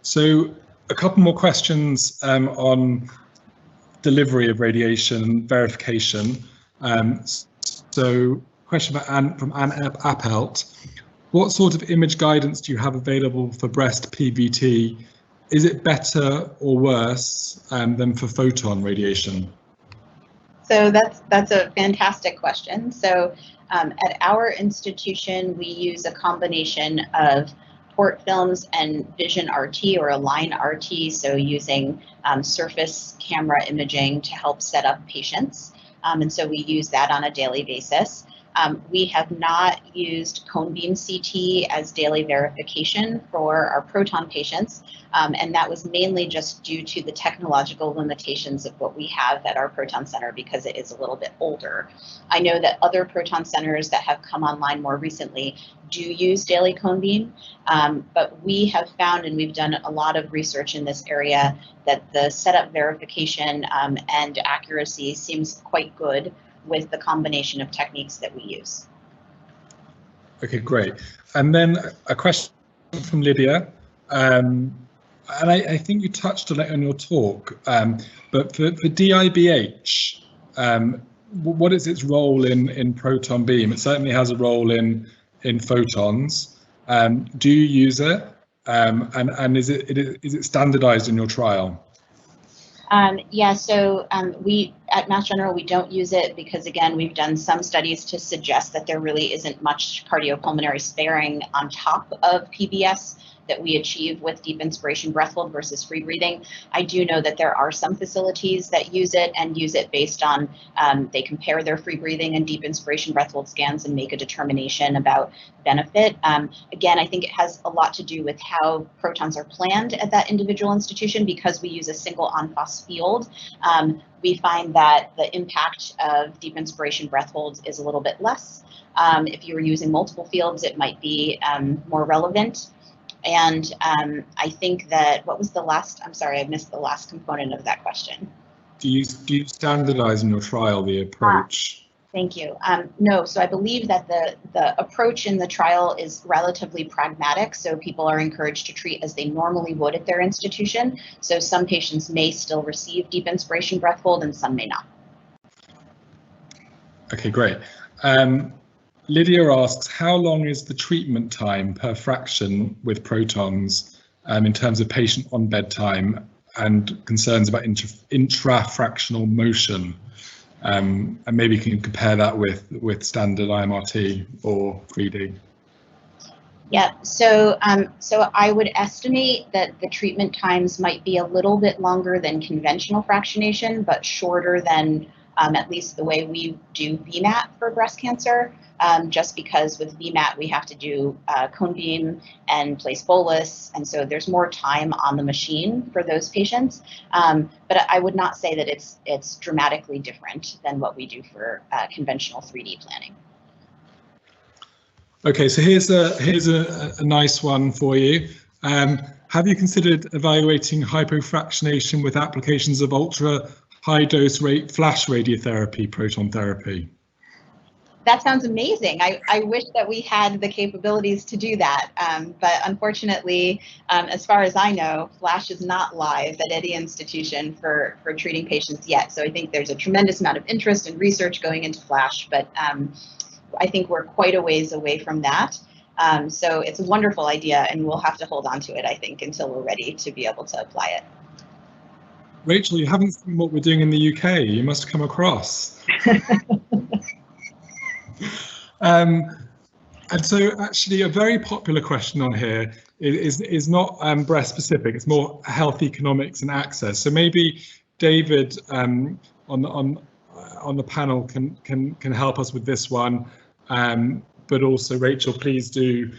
So a couple more questions on delivery of radiation verification. So question from Anne Appelt. What sort of image guidance do you have available for breast PBT? Is it better or worse than for photon radiation? So that's a fantastic question. So at our institution, we use a combination of port films and vision RT or Align RT, so using surface camera imaging to help set up patients. And so we use that on a daily basis. We have not used cone beam CT as daily verification for our proton patients, and that was mainly just due to the technological limitations of what we have at our proton center because it is a little bit older. I know that other proton centers that have come online more recently do use daily cone beam, but we have found, and we've done a lot of research in this area, that the setup verification and accuracy seems quite good with the combination of techniques that we use. Okay, great. And then a question from Lydia. And I think you touched on it in your talk, but for DIBH, what is its role in proton beam? It certainly has a role in photons. Do you use it? And is it standardized in your trial? Yeah, so we, at Mass General, we don't use it because, again, we've done some studies to suggest that there really isn't much cardiopulmonary sparing on top of PBS that we achieve with deep inspiration breath hold versus free breathing. I do know that there are some facilities that use it and use it based on, they compare their free breathing and deep inspiration breath hold scans and make a determination about benefit. Again, I think it has a lot to do with how protons are planned at that individual institution. Because we use a single on-phos field, we find that the impact of deep inspiration breath holds is a little bit less. If you were using multiple fields, it might be more relevant. And I think that, what was the last, I'm sorry, I missed the last component of that question. Do you standardize in your trial the approach? Thank you. No, so I believe that the approach in the trial is relatively pragmatic, so people are encouraged to treat as they normally would at their institution. So some patients may still receive deep inspiration breath hold and some may not. Okay, great. Lydia asks, how long is the treatment time per fraction with protons in terms of patient on-bed time and concerns about intrafractional motion? And maybe you can compare that with standard IMRT or 3D. Yeah, so I would estimate that the treatment times might be a little bit longer than conventional fractionation, but shorter than at least the way we do VMAT for breast cancer. Just because with VMAT we have to do cone beam and place bolus, and so there's more time on the machine for those patients. But I would not say that it's dramatically different than what we do for conventional 3D planning. Okay, so here's a nice one for you. Have you considered evaluating hypofractionation with applications of ultra high dose flash radiotherapy, proton therapy? That sounds amazing. I wish that we had the capabilities to do that, but unfortunately, as far as I know, Flash is not live at any institution for treating patients yet. So I think there's a tremendous amount of interest and research going into Flash, but I think we're quite a ways away from that. So it's a wonderful idea, and we'll have to hold on to it, I think, until we're ready to be able to apply it. Rachel, you haven't seen what we're doing in the UK. You must come across. And so actually a very popular question on here is not breast specific, it's more health economics and access. So maybe David on the panel can help us with this one, but also Rachel, please do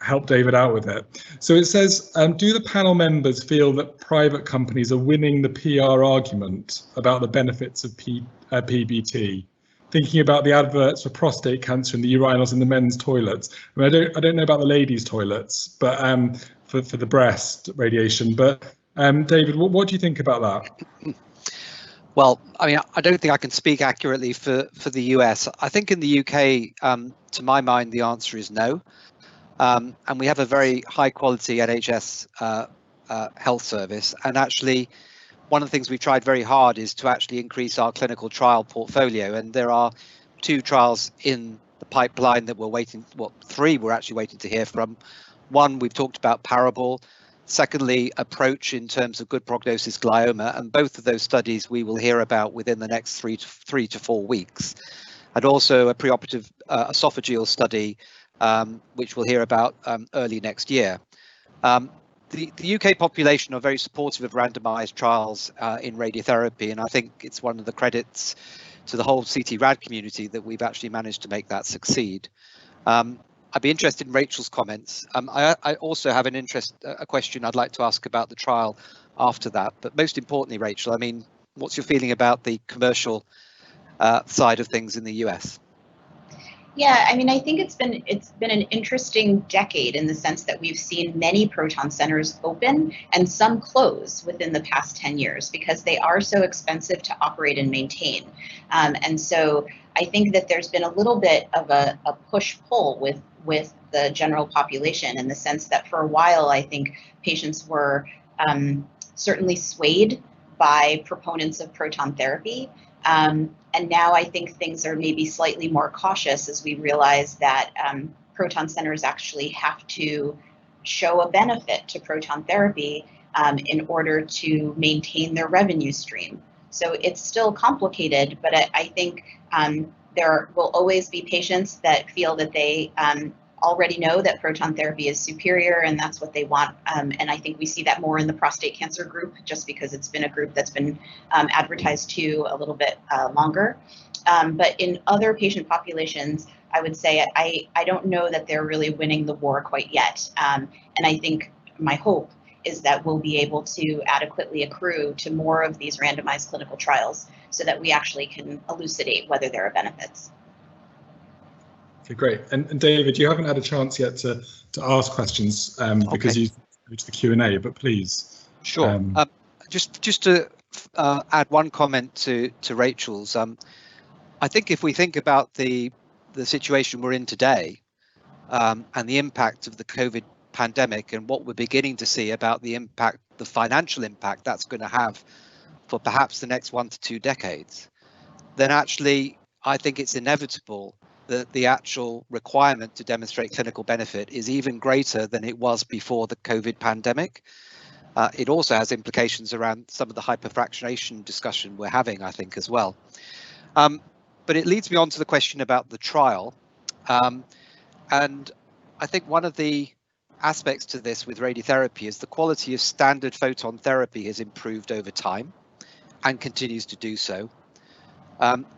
help David out with it. So it says, do the panel members feel that private companies are winning the PR argument about the benefits of PBT? Thinking about the adverts for prostate cancer and the urinals in the men's toilets. I mean, I don't know about the ladies' toilets, but for the breast radiation. But David, what do you think about that? Well, I mean, I don't think I can speak accurately for the US. I think in the UK, to my mind, the answer is no. And we have a very high quality NHS health service, and actually, one of the things we've tried very hard is to actually increase our clinical trial portfolio, and there are 2 trials in the pipeline that we're waiting, well, 3 we're actually waiting to hear from. One, we've talked about Parable. Secondly, Approach in terms of good prognosis glioma, and both of those studies we will hear about within the next 3 to 4 weeks. And also a preoperative esophageal study, which we'll hear about early next year. The UK population are very supportive of randomized trials in radiotherapy, and I think it's one of the credits to the whole CT-RAD community that we've actually managed to make that succeed. I'd be interested in Rachel's comments. I also have a question I'd like to ask about the trial after that, but most importantly, Rachel, I mean, what's your feeling about the commercial side of things in the US? Yeah, I mean, I think it's been an interesting decade in the sense that we've seen many proton centers open and some close within the past 10 years because they are so expensive to operate and maintain. And so I think that there's been a little bit of a push-pull with the general population in the sense that for a while, I think patients were certainly swayed by proponents of proton therapy. And now I think things are maybe slightly more cautious as we realize that proton centers actually have to show a benefit to proton therapy in order to maintain their revenue stream. So it's still complicated, but I think there will always be patients that feel that they already know that proton therapy is superior and that's what they want. And I think we see that more in the prostate cancer group, just because it's been a group that's been advertised to a little bit longer. But in other patient populations, I would say I don't know that they're really winning the war quite yet. And I think my hope is that we'll be able to adequately accrue to more of these randomized clinical trials so that we actually can elucidate whether there are benefits. Okay, great. And David, you haven't had a chance yet to ask questions because you go to the Q&A, but please. Sure. Just to add one comment to Rachel's, I think if we think about the situation we're in today and the impact of the COVID pandemic and what we're beginning to see about the impact, the financial impact that's going to have for perhaps the next 1 to 2 decades, then actually I think it's inevitable that the actual requirement to demonstrate clinical benefit is even greater than it was before the COVID pandemic. It also has implications around some of the hyperfractionation discussion we're having, I think, as well. But it leads me on to the question about the trial. And I think one of the aspects to this with radiotherapy is the quality of standard photon therapy has improved over time and continues to do so.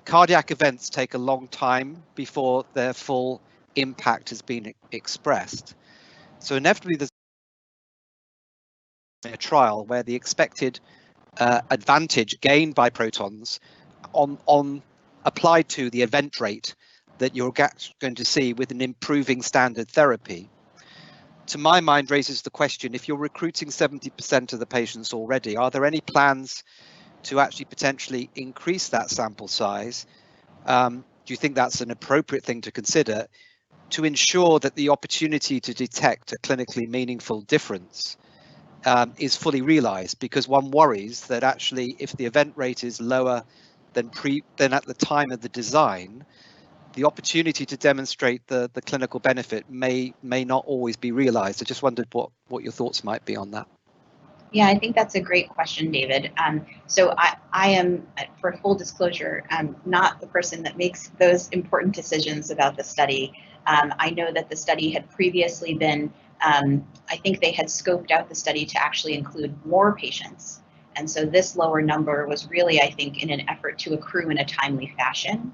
Cardiac events take a long time before their full impact has been expressed. So inevitably there's a trial where the expected advantage gained by protons on applied to the event rate that you're going to see with an improving standard therapy, to my mind raises the question, if you're recruiting 70% of the patients already, are there any plans to actually potentially increase that sample size? Do you think that's an appropriate thing to consider to ensure that the opportunity to detect a clinically meaningful difference is fully realized? Because one worries that actually if the event rate is lower than at the time of the design, the opportunity to demonstrate the clinical benefit may not always be realized. I just wondered what your thoughts might be on that. Yeah, I think that's a great question, David. So I am, for full disclosure, not the person that makes those important decisions about the study. I know that the study had previously been, I think they had scoped out the study to actually include more patients. And so this lower number was really, I think, in an effort to accrue in a timely fashion.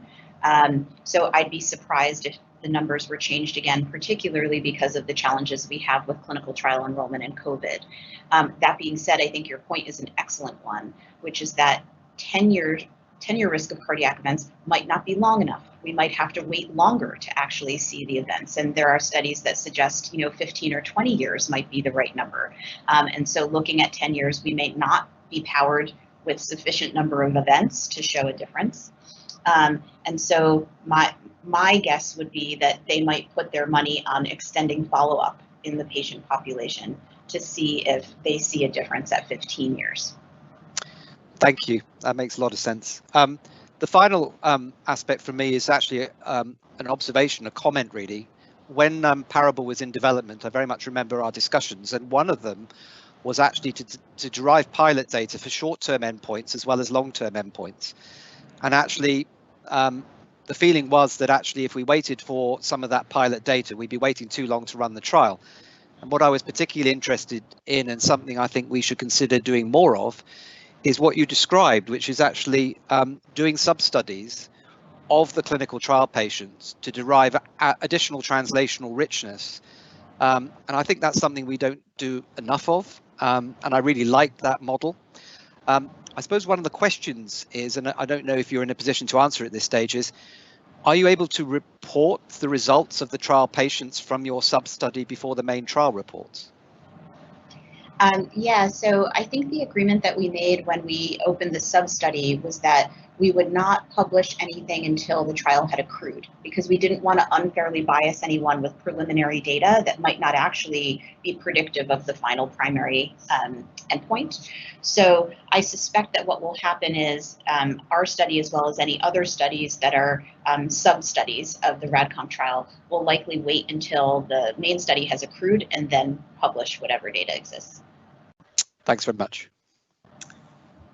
So I'd be surprised if the numbers were changed again, particularly because of the challenges we have with clinical trial enrollment and COVID. That being said, I think your point is an excellent one, which is that 10-year risk of cardiac events might not be long enough. We might have to wait longer to actually see the events. And there are studies that suggest, 15 or 20 years might be the right number. And so looking at 10 years, we may not be powered with sufficient number of events to show a difference. And so my guess would be that they might put their money on extending follow-up in the patient population to see if they see a difference at 15 years. Thank you. That makes a lot of sense. The final aspect for me is actually an observation, a comment really. When Parable was in development, I very much remember our discussions, and one of them was actually to derive pilot data for short-term endpoints as well as long-term endpoints. And actually, the feeling was that actually if we waited for some of that pilot data, we'd be waiting too long to run the trial. And what I was particularly interested in, and something I think we should consider doing more of, is what you described, which is actually doing sub-studies of the clinical trial patients to derive additional translational richness. And I think that's something we don't do enough of. And I really like that model. I suppose one of the questions is, and I don't know if you're in a position to answer at this stage, is are you able to report the results of the trial patients from your sub-study before the main trial reports? Yeah, so I think the agreement that we made when we opened the sub-study was that we would not publish anything until the trial had accrued, because we didn't want to unfairly bias anyone with preliminary data that might not actually be predictive of the final primary endpoint. So I suspect that what will happen is our study, as well as any other studies that are sub-studies of the RADCOM trial, will likely wait until the main study has accrued and then publish whatever data exists. Thanks very much.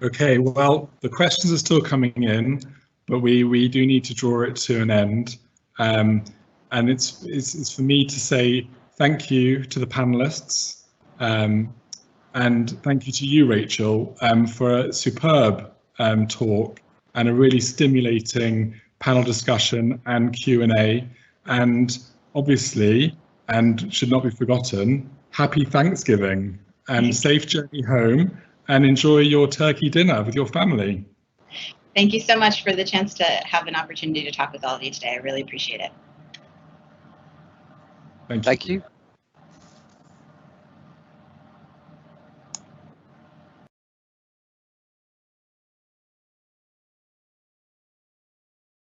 Okay, well, the questions are still coming in, but we do need to draw it to an end. And it's for me to say thank you to the panelists, and thank you to you, Rachel, for a superb talk and a really stimulating panel discussion and Q&A. And obviously, and should not be forgotten, happy Thanksgiving and safe journey home, and enjoy your turkey dinner with your family. Thank you so much for the chance to have an opportunity to talk with all of you today. I really appreciate it. Thank you. Thank you.